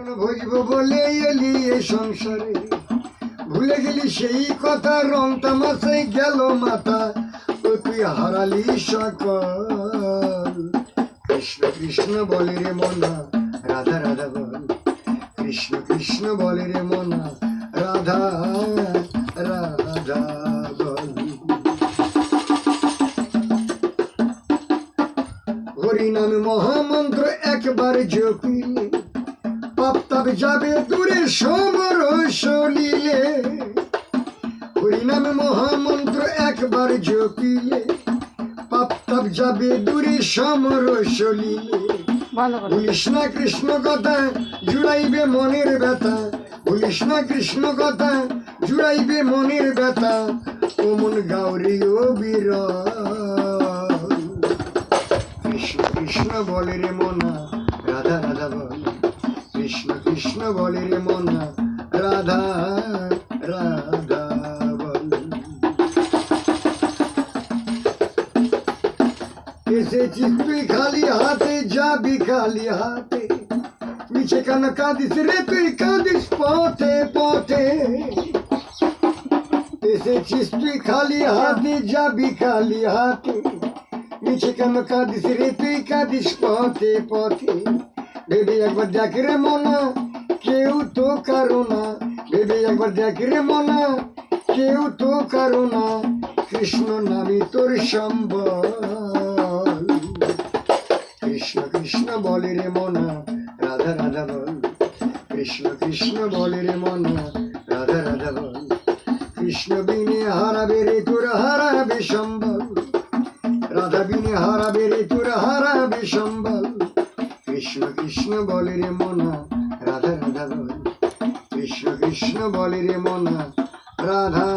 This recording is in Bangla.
ভজব বলে এলি এ সংসারে, ভুলে গেলি সেই কথা, রং তামাশায় গেল মাথা, ও তুই হারালি সকল। কৃষ্ণ কৃষ্ণ বলে রে মনা, রাধা রাধা বল। কৃষ্ণ কৃষ্ণ বলে রে মনা, রাধা রাধা বল। হরিনাম মহামন্ত্র একবার জপিলে, পাপ তাপ যাবে দূরে সমরস লীলে। হরিনাম মহামন্ত্র একবার জপিলে, পাপ তাপ যাবে দূরে সমরস লীলে। ভুলিস না কৃষ্ণ কথা, জুড়াইবে মনের ব্যথা। ভুলিস না কৃষ্ণ কথা, জুড়াইবে মনের ব্যথা। ও মন গাউরি ও বীর। কৃষ্ণ কৃষ্ণ বলে রে মনা, রাধা রাধা বল। কৃষ্ণ কৃষ্ণ বলে রে মনা, রাধা রাধা বল। এসেছিস তুই খালি হাতে, যাবি খালি হাতে। মিছে কেন কাঁদিস রে তুই, কাঁদিস পথে পথে। এসেছিস তুই খালি হাতে, যাবি খালি হাতে। মিছে কেন কাঁদিস রে তুই, কাঁদিস পথে পথে। ভেবে একবার দেখ রে মনা, কেউ তো কারো না। ভেবে একবার দেখ রে মনা, কেউ তো কারো না। কৃষ্ণ নামই তোর সম্বল। কৃষ্ণ কৃষ্ণ বলে রে মনা, রাধা রাধা বল। কৃষ্ণ কৃষ্ণ বলে রে মনা, রাধা রাধা বল। কৃষ্ণ বিনে হারাবে রে তোর, হারাবে সম্বল। রাধা বিনে হারাবে রে তোর, হারাবে সম্বল। কৃষ্ণ কৃষ্ণ বলে রে মনা, রাধা রাধা বল। কৃষ্ণ কৃষ্ণ বলে রে মনা, রাধা